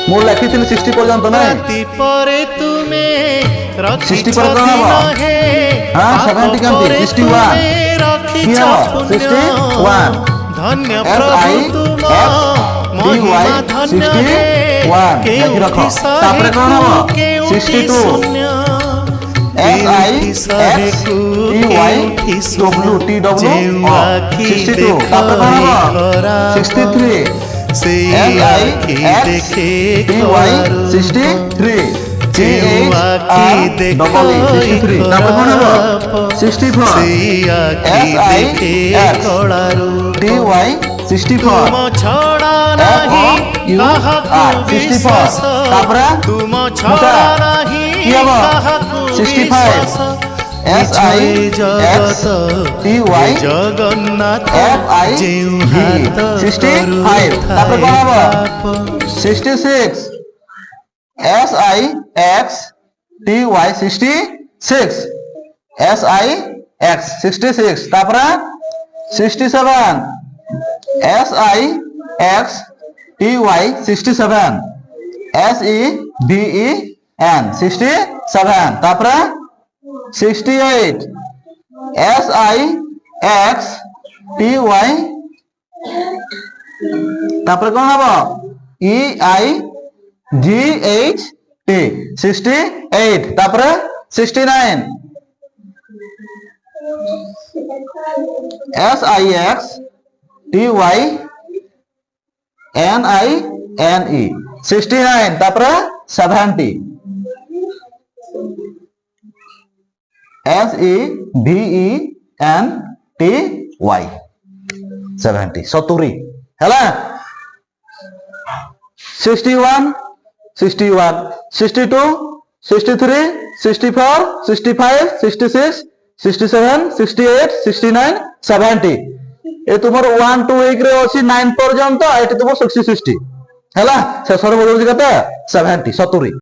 ମୁଁ ଲେଖିଥିଲି 60 ପର୍ଯ୍ୟନ୍ତ ନାଇଁ 60 ପର୍ଯ୍ୟନ୍ତ ହବ ହଁ 70 କେମିତି 61 কি হব 61 ধন্য S I প্রভু X T Y 61 লেখি রাখ তারপরে কোন হব 62 S I X T Y W T W 62 তারপরে কোন হব 63 S I X T Y 63 T H R double E 63 তারপরে কোন হব 64 S I X T Y 64 F O U R 64 তারপরে কি হব 65 S I X T Y F I V 65 তারপরে কোন হব 66 S I X T Y 66 S I X 66 তারপরে 67 S I X T Y 67 S E V E N 67 তারপরে 68 S I X T Y তারপরে কোন হব E I G H T 68 তারপরে 69 S I X T Y N I N E 69 তারপরে 70 S E V E N T Y 70 70 ହେଲା 61 61 62 63 64 65 66 67 68 69 70 ए तुमर 1 2 1 रे अछि 9 पर्यंत एटी तुम 60 60 हैला से सर्व बदल केते 70 70